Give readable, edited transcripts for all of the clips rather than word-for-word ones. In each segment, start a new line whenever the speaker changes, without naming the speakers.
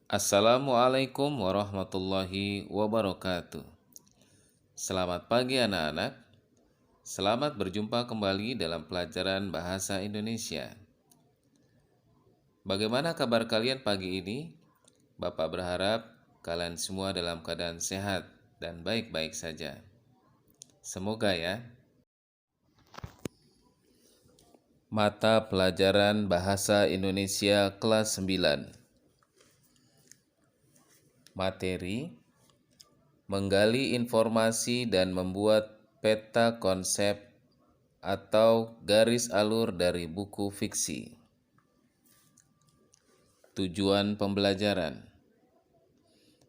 Assalamualaikum warahmatullahi wabarakatuh. Selamat pagi anak-anak. Selamat berjumpa kembali dalam pelajaran Bahasa Indonesia. Bagaimana kabar kalian pagi ini? Bapak berharap kalian semua dalam keadaan sehat dan baik-baik saja. Semoga ya. Mata pelajaran Bahasa Indonesia kelas 9. Materi: menggali informasi dan membuat peta konsep atau garis alur dari buku fiksi. Tujuan pembelajaran: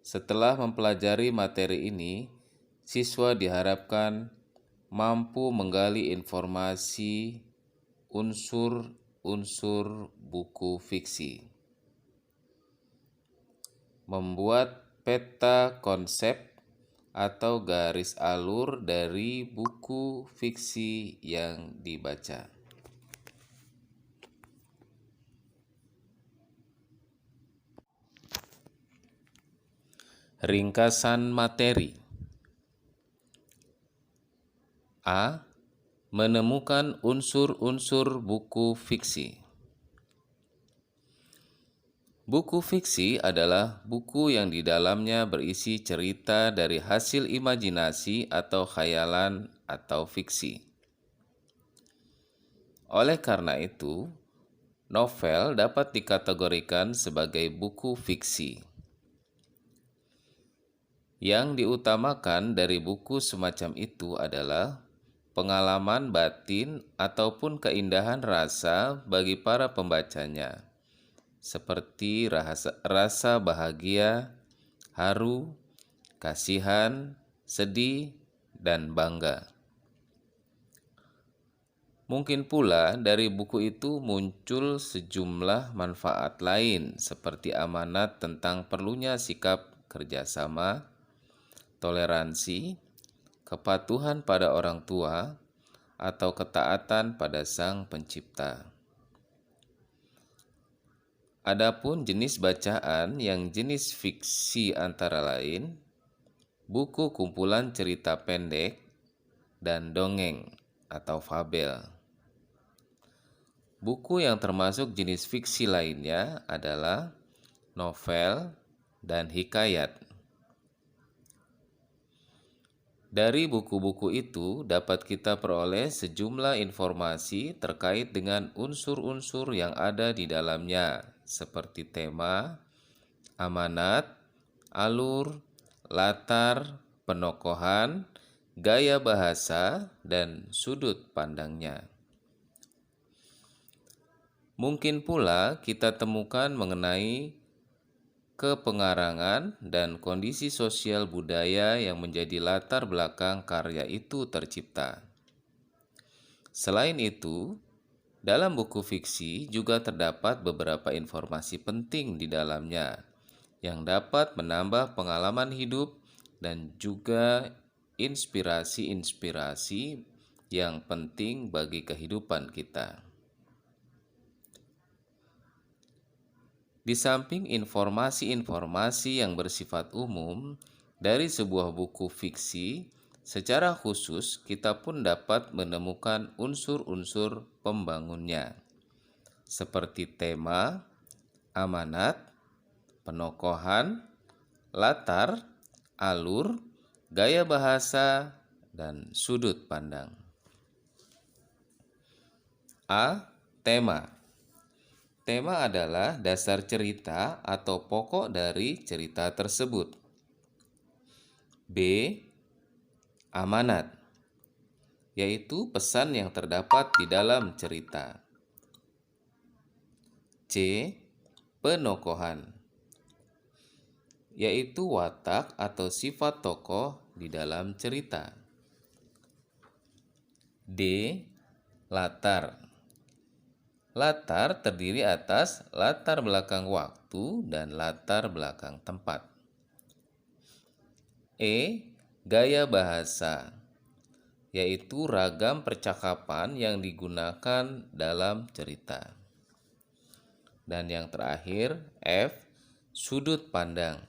setelah mempelajari materi ini, siswa diharapkan mampu menggali informasi unsur-unsur buku fiksi, membuat peta konsep atau garis alur dari buku fiksi yang dibaca. Ringkasan materi. A. Menemukan unsur-unsur buku fiksi. Buku fiksi adalah buku yang di dalamnya berisi cerita dari hasil imajinasi atau khayalan atau fiksi. Oleh karena itu, novel dapat dikategorikan sebagai buku fiksi. Yang diutamakan dari buku semacam itu adalah pengalaman batin ataupun keindahan rasa bagi para pembacanya, seperti rasa bahagia, haru, kasihan, sedih, dan bangga. Mungkin pula dari buku itu muncul sejumlah manfaat lain seperti amanat tentang perlunya sikap kerjasama, toleransi, kepatuhan pada orang tua, atau ketaatan pada Sang Pencipta. Adapun jenis bacaan yang jenis fiksi antara lain, buku kumpulan cerita pendek, dan dongeng atau fabel. Buku yang termasuk jenis fiksi lainnya adalah novel dan hikayat. Dari buku-buku itu dapat kita peroleh sejumlah informasi terkait dengan unsur-unsur yang ada di dalamnya, seperti tema, amanat, alur, latar, penokohan, gaya bahasa, dan sudut pandangnya. Mungkin pula kita temukan mengenai kepengarangan dan kondisi sosial budaya yang menjadi latar belakang karya itu tercipta. Selain itu, dalam buku fiksi juga terdapat beberapa informasi penting di dalamnya yang dapat menambah pengalaman hidup dan juga inspirasi-inspirasi yang penting bagi kehidupan kita. Di samping informasi-informasi yang bersifat umum dari sebuah buku fiksi, secara khusus kita pun dapat menemukan unsur-unsur pembangunnya, seperti tema, amanat, penokohan, latar, alur, gaya bahasa, dan sudut pandang. A. Tema. Tema adalah dasar cerita atau pokok dari cerita tersebut. B. Amanat, yaitu pesan yang terdapat di dalam cerita. C. Penokohan, yaitu watak atau sifat tokoh di dalam cerita. D. Latar. Latar terdiri atas latar belakang waktu dan latar belakang tempat. E. Gaya bahasa, yaitu ragam percakapan yang digunakan dalam cerita. Dan yang terakhir, F. sudut pandang,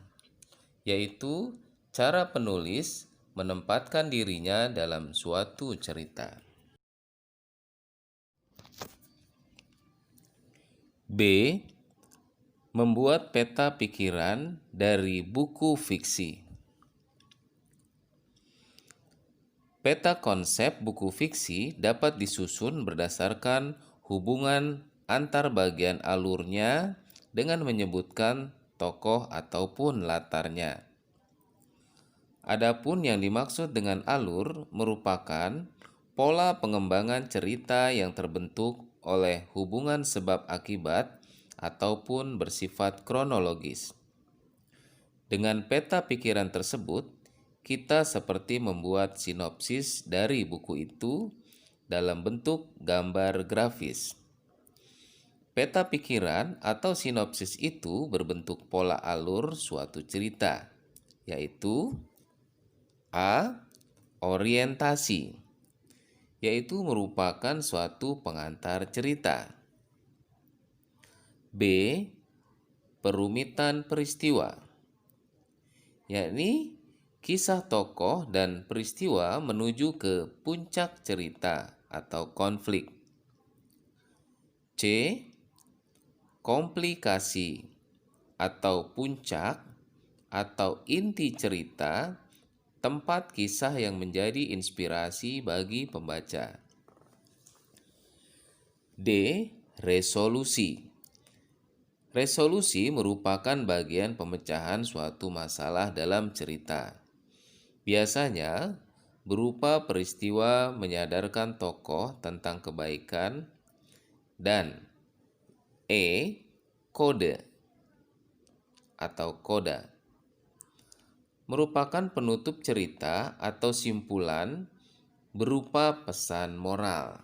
yaitu cara penulis menempatkan dirinya dalam suatu cerita. B. Membuat peta pikiran dari buku fiksi. Peta konsep buku fiksi dapat disusun berdasarkan hubungan antar bagian alurnya dengan menyebutkan tokoh ataupun latarnya. Adapun yang dimaksud dengan alur merupakan pola pengembangan cerita yang terbentuk oleh hubungan sebab akibat ataupun bersifat kronologis. Dengan peta pikiran tersebut, kita seperti membuat sinopsis dari buku itu dalam bentuk gambar grafis. Peta pikiran atau sinopsis itu berbentuk pola alur suatu cerita, yaitu A. Orientasi, yaitu merupakan suatu pengantar cerita. B. Perumitan peristiwa, yakni kisah tokoh dan peristiwa menuju ke puncak cerita atau konflik. C. Komplikasi atau puncak atau inti cerita, tempat kisah yang menjadi inspirasi bagi pembaca. D. Resolusi. Resolusi merupakan bagian pemecahan suatu masalah dalam cerita. Biasanya berupa peristiwa menyadarkan tokoh tentang kebaikan. Dan E. Kode atau koda merupakan penutup cerita atau simpulan berupa pesan moral.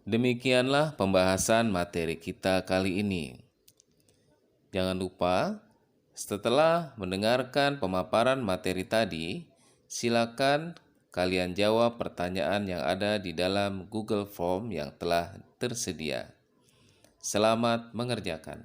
Demikianlah pembahasan materi kita kali ini. Jangan lupa, setelah mendengarkan pemaparan materi tadi, silakan kalian jawab pertanyaan yang ada di dalam Google Form yang telah tersedia. Selamat mengerjakan.